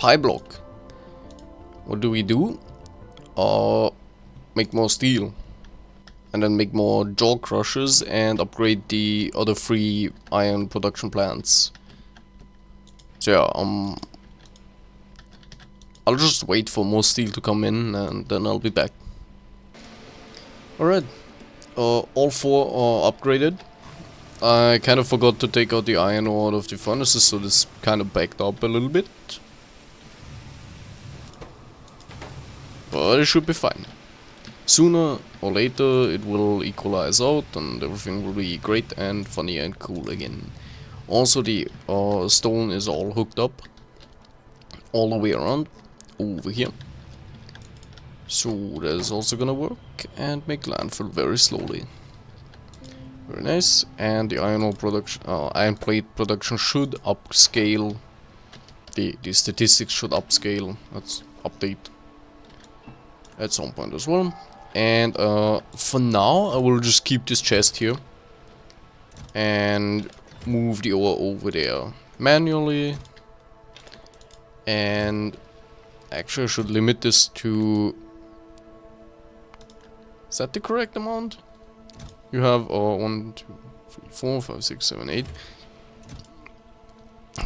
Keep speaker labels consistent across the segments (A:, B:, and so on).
A: pBlock. What do we do? Make more steel. And then make more jaw crushers and upgrade the other 3 iron production plants. So yeah, I'll just wait for more steel to come in and then I'll be back. Alright, all 4 are upgraded. I kind of forgot to take out the iron ore out of the furnaces, so this kind of backed up a little bit. But it should be fine. Sooner or later it will equalize out and everything will be great and funny and cool again. Also the stone is all hooked up all the way around over here. So that is also gonna work and make landfill very slowly. Very nice. And the iron ore production, iron plate production should upscale. The statistics should upscale. Let's update at some point as well. And for now I will just keep this chest here and move the ore over there manually. And actually I should limit this to... Is that the correct amount? You have 1, 2, 3, 4, 5, 6, 7, 8.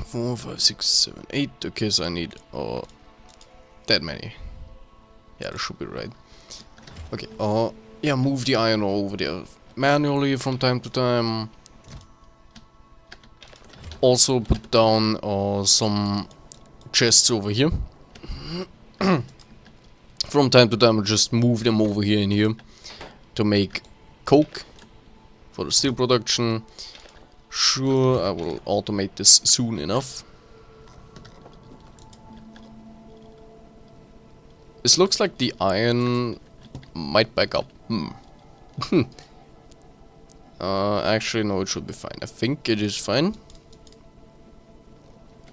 A: 4, 5, 6, 7, 8. Okay, so I need that many. Yeah, that should be right. Okay, yeah, move the iron ore over there manually from time to time. Also put down some chests over here. From time to time, just move them over here and here to make coke for the steel production. Sure, I will automate this soon enough. This looks like the iron might back up. Actually, no, it should be fine. I think it is fine.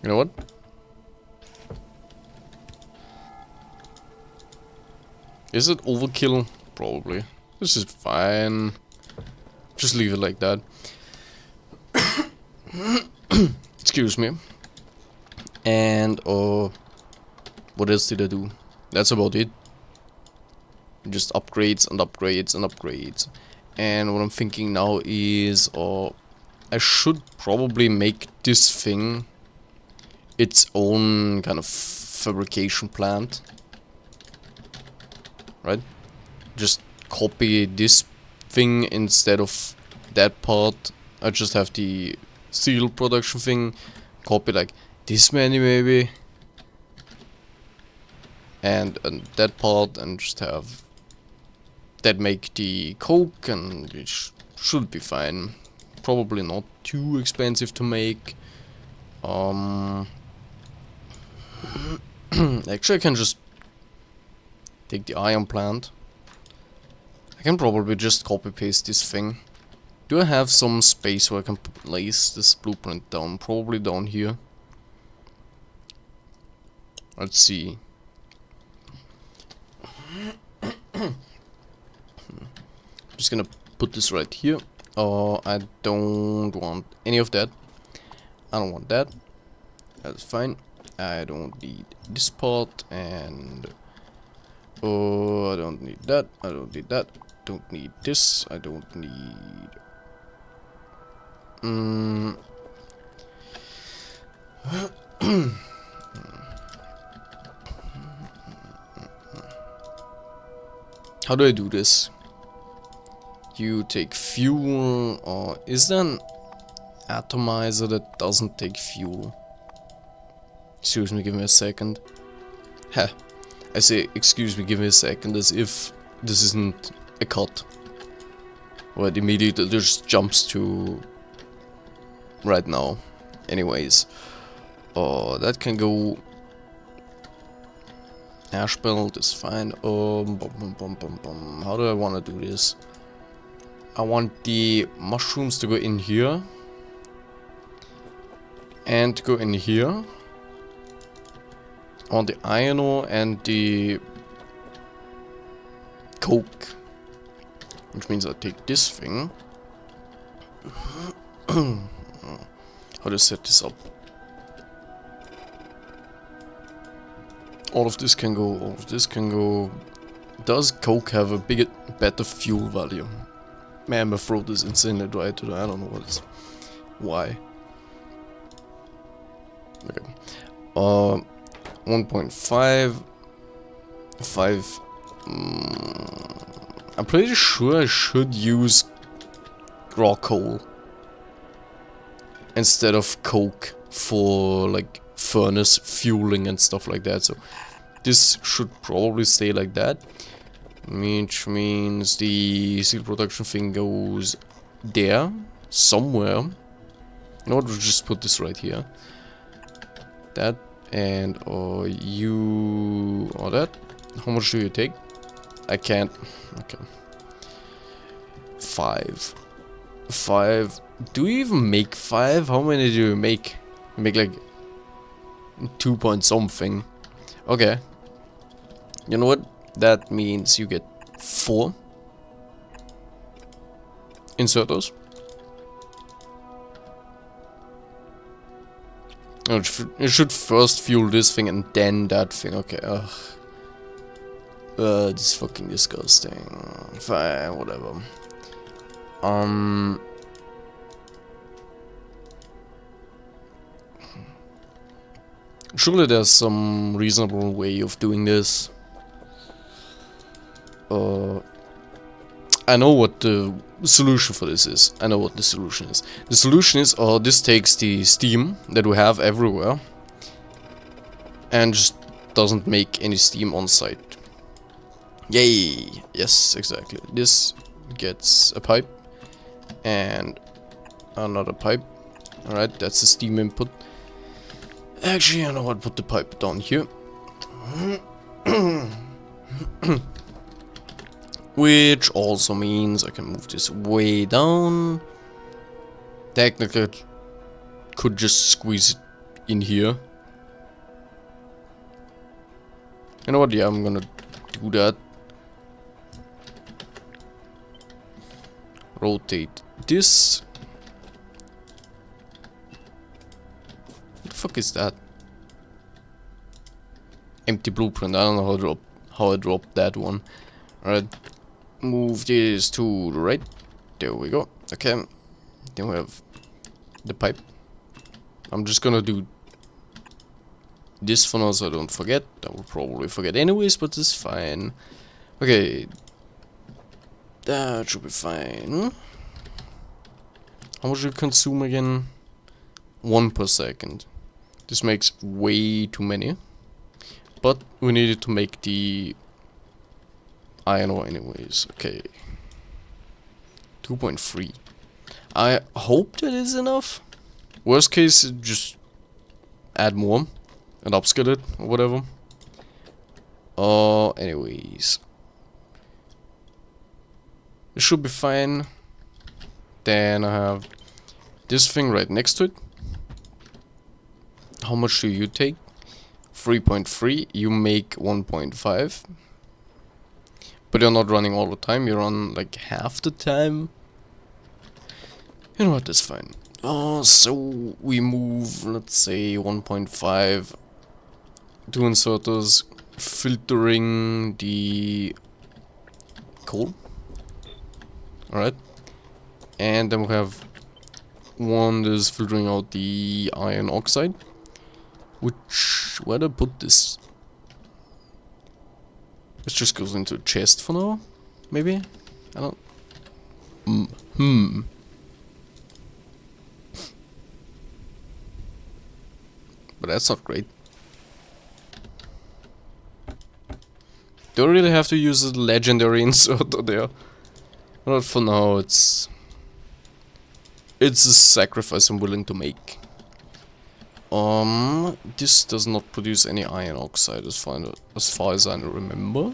A: You know what? Is it overkill? Probably. This is fine. Just leave it like that. Excuse me. And what else did I do? That's about it. Just upgrades and upgrades and upgrades. And what I'm thinking now is I should probably make this thing its own kind of fabrication plant. Right? Just copy this thing instead of that part. I just have the steel production thing. Copy like this many maybe. And that part, and just have that make the coke, and it should be fine. Probably not too expensive to make. Actually I can just take the iron plant. I can probably just copy paste this thing. Do I have some space where I can place this blueprint down? Probably down here. Let's see. Just gonna put this right here. I don't want any of that. I don't want that. That's fine. I don't need this part, and I don't need that. I don't need that. Don't need this. I don't need. How do I do this? You take fuel, or is there an atomizer that doesn't take fuel? Excuse me, give me a second. Ha! I say, excuse me, give me a second, as if this isn't a cut. Well, it immediately just jumps to right now. Anyways, that can go. Ash belt is fine. How do I want to do this? I want the mushrooms to go in here. And to go in here. I want the iron ore and the coke. Which means I take this thing. How do I set this up? All of this can go, all of this can go. Does coke have a better fuel value? Man, my throat is insanely dry today, I don't know what it's... Why? Okay. 1.5... 5... I'm pretty sure I should use raw coal instead of coke for like furnace fueling and stuff like that, so this should probably stay like that, which means the steel production thing goes there somewhere. You know what, we'll just put this right here, that, and you or that. How much do you take? I can't. Okay. 5. Do you even make 5? How many do you make? You make like 2 point something. Okay. You know what? That means you get 4 inserters. Oh, you should first fuel this thing and then that thing. Okay. Ugh. This is fucking disgusting. Fine, whatever. Surely there's some reasonable way of doing this. I know what the solution for this is. I know what the solution is. The solution is, this takes the steam that we have everywhere and just doesn't make any steam on site. Yay! Yes, exactly. This gets a pipe and another pipe. Alright, that's the steam input. Actually, I know what, put the pipe down here. Which also means I can move this way down. Technically, I could just squeeze it in here. You know what, yeah, I'm gonna do that. Rotate this. What the fuck is that? Empty blueprint. I don't know how I dropped that one. Alright. Move this to the right. There we go. Okay. Then we have the pipe. I'm just gonna do this for now so I don't forget. I will probably forget anyways, but it's fine. Okay. That should be fine. How much do you consume again? 1 per second. This makes way too many. But we needed to make the iron ore anyways. Okay. 2.3. I hope that is enough. Worst case, just add more and upscale it or whatever. Anyways. It should be fine. Then I have this thing right next to it. How much do you take? 3.3. You make 1.5. But you're not running all the time. You run like half the time. You know what? That's fine. So we move, let's say 1.5. 2 inserters, filtering the coal. Alright. And then we have one that is filtering out the iron oxide. Which, where do I put this? It just goes into a chest for now, maybe? I don't... But that's not great. Do I really have to use a legendary inserter there? Not for now, it's a sacrifice I'm willing to make. This does not produce any iron oxide as far as I remember.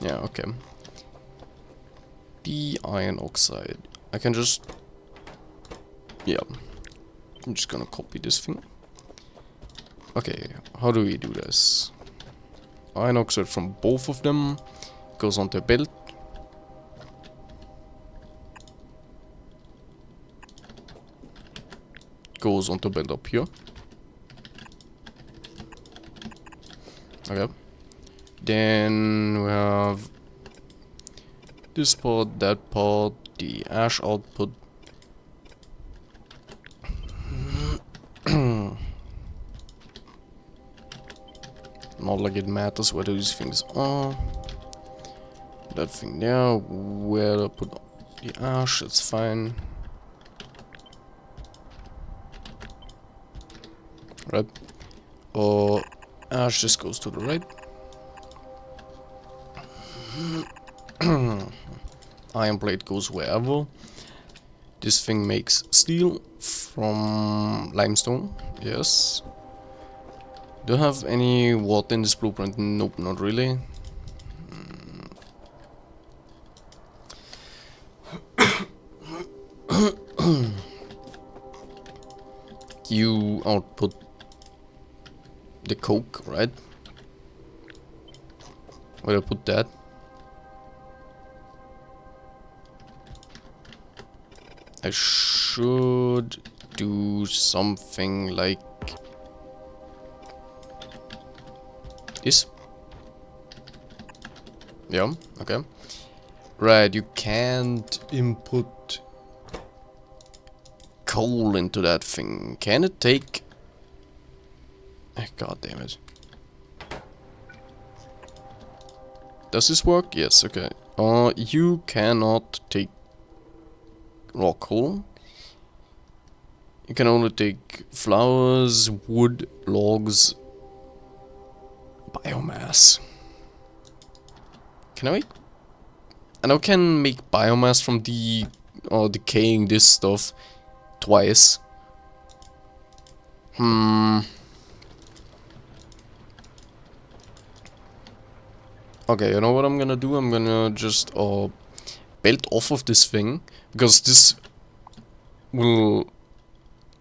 A: Yeah, okay. The iron oxide. I can just... Yeah. I'm just gonna copy this thing. Okay, how do we do this? Iron oxide from both of them goes onto a belt. Goes onto a belt up here. Okay. Then we have this part, that part, the ash output. Not like it matters where these things are. That thing there, where to put the ash, it's fine. Right. Or ash just goes to the right. Iron plate goes wherever. This thing makes steel from limestone. Yes. Do I have any water in this blueprint? Nope, not really. You output the coke, right? Where do I put that? I should do something like this. Yeah, okay. Right, you can't input coal into that thing. Can it take... God damn it. Does this work? Yes, okay. You cannot take raw coal. You can only take flowers, wood, logs, biomass. Can I make... And I can make biomass from decaying this stuff twice. Okay, you know what I'm gonna do? I'm gonna just belt off of this thing, because this will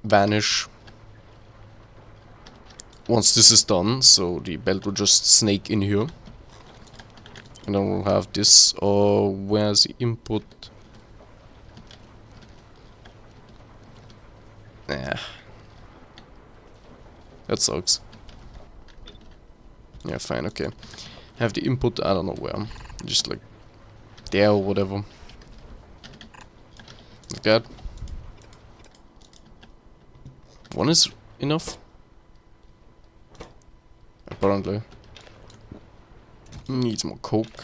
A: vanish once this is done, so the belt will just snake in here. And then we'll have this, where's the input? Nah. That sucks. Yeah, fine, okay. Have the input, I don't know where. Just like there or whatever. Like that. One is enough? Apparently. Needs more coke.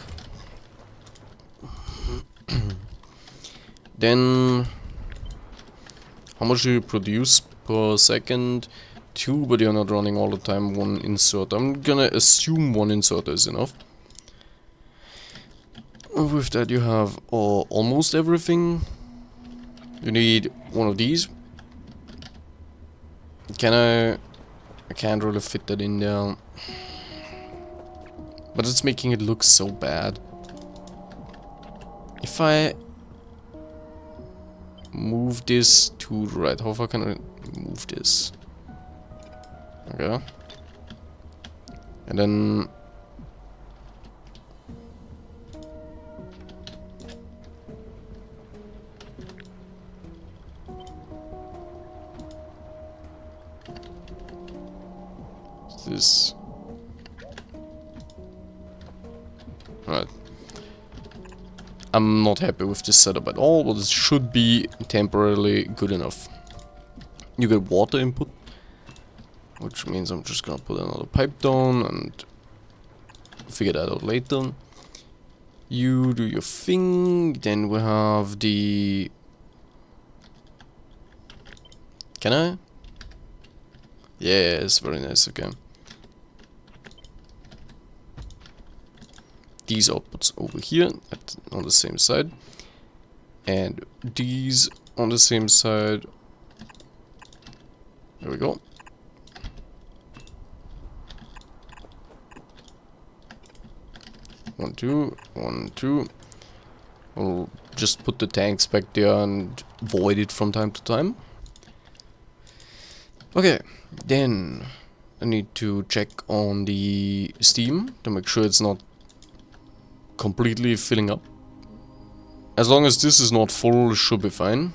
A: Then how much do you produce per second? 2, but you're not running all the time. 1 insert. I'm gonna assume 1 insert is enough. With that you have almost everything. You need one of these. Can I can't really fit that in there. But it's making it look so bad. If I move this to the right, how far can I move this? Okay. And then this. Right. I'm not happy with this setup at all, but it should be temporarily good enough. You get water input, which means I'm just gonna put another pipe down and figure that out later. You do your thing, then we have the... Can I? Yes, very nice, okay. These outputs over here on the same side, and these on the same side. There we go. One, two, 1, 2. We'll just put the tanks back there and void it from time to time. Okay, then I need to check on the steam to make sure it's not completely filling up. As long as this is not full, it should be fine.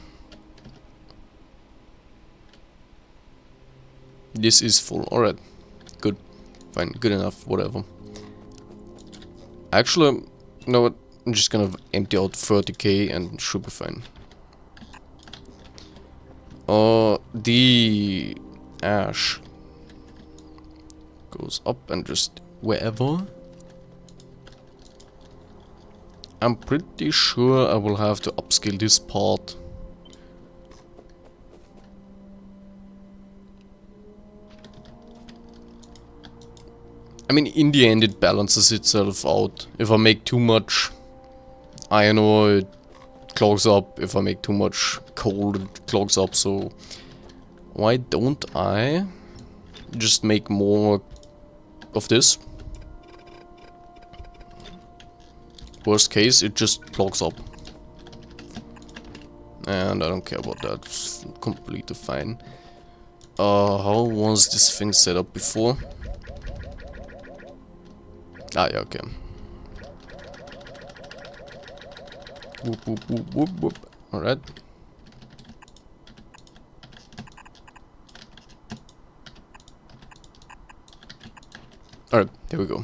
A: This is full, alright, good. Fine, good enough, whatever. Actually, you know what? I'm just gonna empty out 30k and should be fine. The ash goes up and just wherever. I'm pretty sure I will have to upscale this part. I mean, in the end it balances itself out. If I make too much iron ore, it clogs up. If I make too much coal, it clogs up. So why don't I just make more of this? Worst case, it just clogs up. And I don't care about that. It's completely fine. How was this thing set up before? Ah, yeah, okay. Whoop, whoop, whoop, whoop, whoop. Alright. Alright, there we go.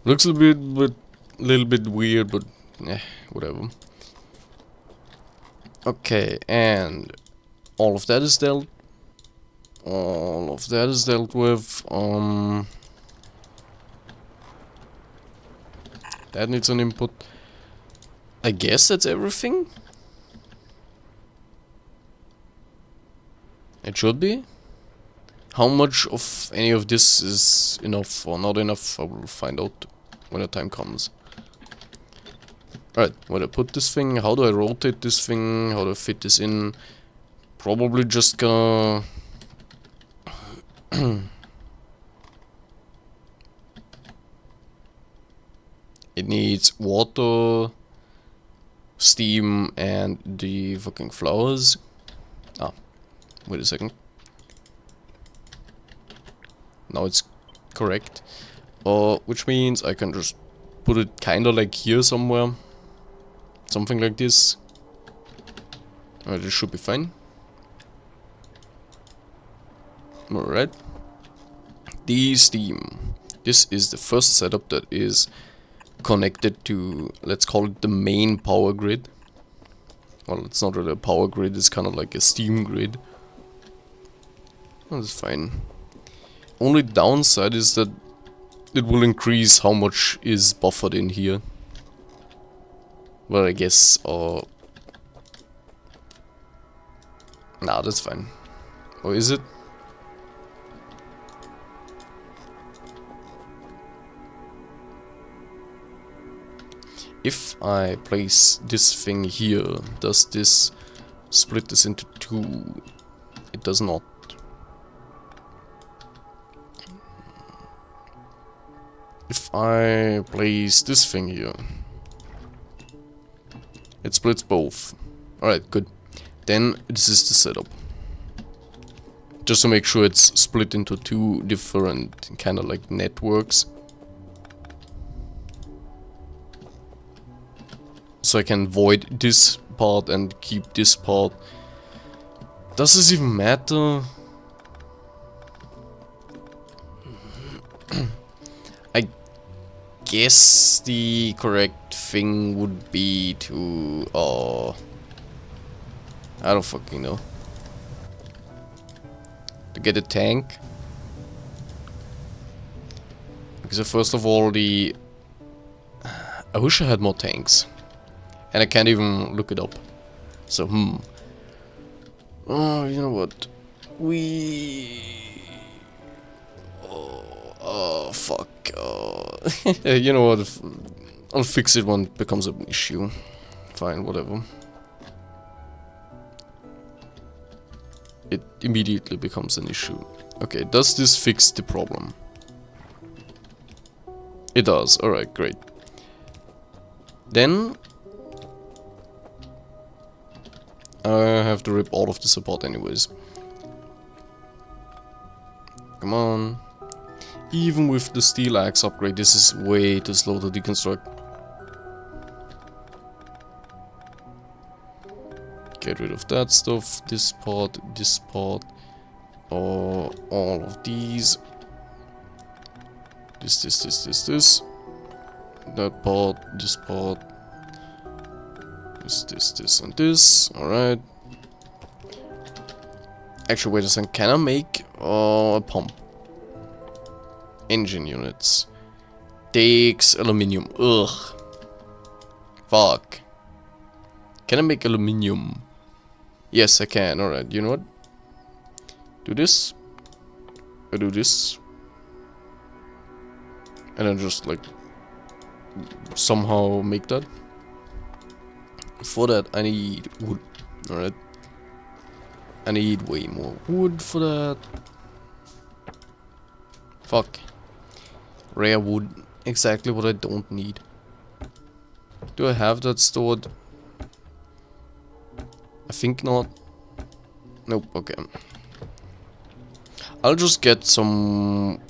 A: Looks a little bit weird, but whatever. Okay, and all of that is dealt. All of that is dealt with. That needs an input. I guess that's everything. It should be. How much of any of this is enough or not enough, I will find out when the time comes. Alright, where do I put this thing? How do I rotate this thing? How do I fit this in? Probably just gonna... It needs water, steam, and the fucking flowers. Ah, wait a second. Now it's correct. Which means I can just put it kinda like here somewhere. Something like this. This should be fine. Alright. The steam. This is the first setup that is connected to, let's call it the main power grid. Well, it's not really a power grid, it's kind of like a steam grid. That's fine. Only downside is that it will increase how much is buffered in here. Well, I guess, nah, that's fine. Or is it? If I place this thing here, does this split this into two? It does not. If I place this thing here, it splits both. Alright, good. Then this is the setup. Just to make sure it's split into two different kind of like networks. So I can void this part and keep this part. Does this even matter? I guess the correct thing would be to... I don't fucking know. To get a tank. Because first of all, I wish I had more tanks. And I can't even look it up. So, oh, you know what? Oh, fuck. You know what? I'll fix it when it becomes an issue. Fine, whatever. It immediately becomes an issue. Okay, does this fix the problem? It does. Alright, great. Then I have to rip all of this apart anyways. Come on. Even with the steel axe upgrade, this is way too slow to deconstruct. Get rid of that stuff, this part, all of these. This. That part, this part. This, and this. Alright. Actually, wait a second. Can I make a pump? Engine units. Takes aluminium. Ugh. Fuck. Can I make aluminium? Yes, I can. Alright, you know what? Do this. I do this. And then just like somehow make that. For that I need wood. Alright. I need way more wood for that. Fuck. Rare wood. Exactly what I don't need. Do I have that stored? I think not. Nope, okay. I'll just get some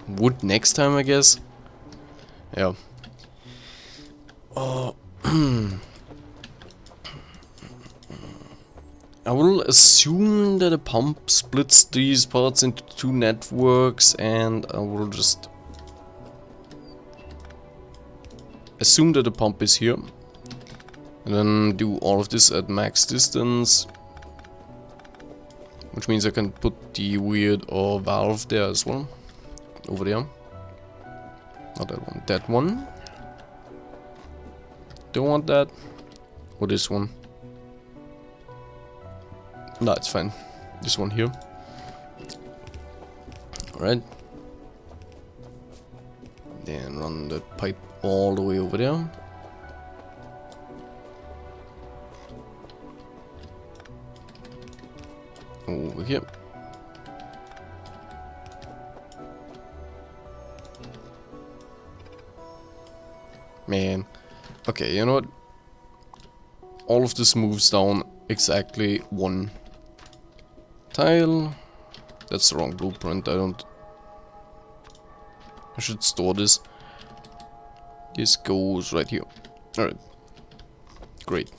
A: wood next time, I guess. Yeah. I will assume that a pump splits these parts into two networks, and I will just assume that the pump is here. And then do all of this at max distance. Which means I can put the weird valve there as well. Over there. Not that one. That one. Don't want that. Or this one. No, it's fine. This one here. Alright. Then run the pipe all the way over there. Over here. Man. Okay, you know what? All of this moves down exactly one tile. That's the wrong blueprint. I should store this. This goes right here. Alright. Great.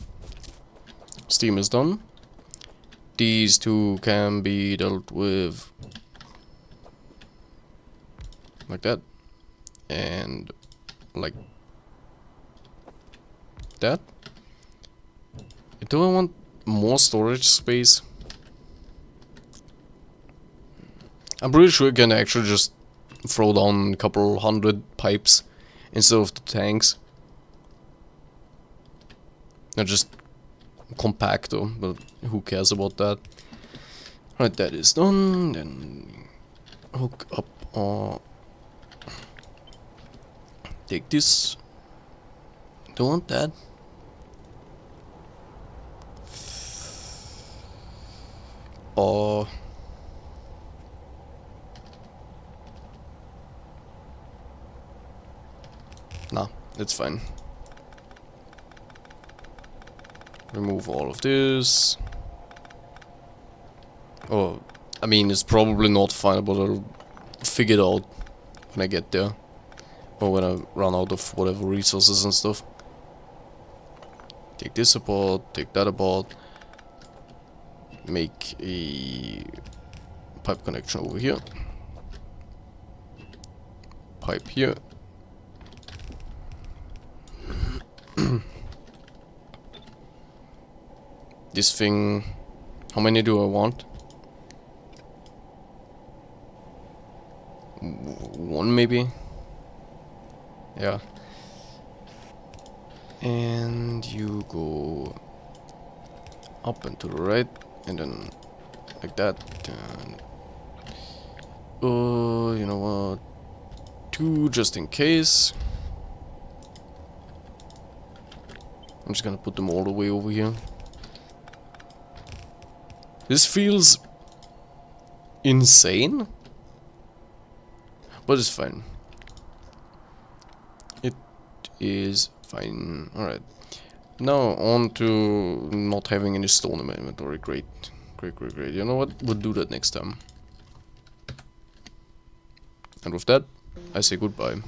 A: Steam is done. These two can be dealt with like that. And like that. Do I want more storage space? I'm pretty sure I can actually just throw down a couple hundred pipes instead of the tanks. They're just compact though, but who cares about that? Right, that is done. Then hook up or take this. Don't want that. Or nah, it's fine. Remove all of this. Oh, I mean, it's probably not fine, but I'll figure it out when I get there. Or when I run out of whatever resources and stuff. Take this apart, take that apart. Make a pipe connection over here. Pipe here. This thing, how many do I want? One maybe? Yeah. And you go up and to the right, and then like that. And you know what? Two just in case. I'm just gonna put them all the way over here. This feels insane, but it's fine. It is fine. Alright. Now on to not having any stone in my inventory. Great. Great. You know what? We'll do that next time. And with that, I say goodbye.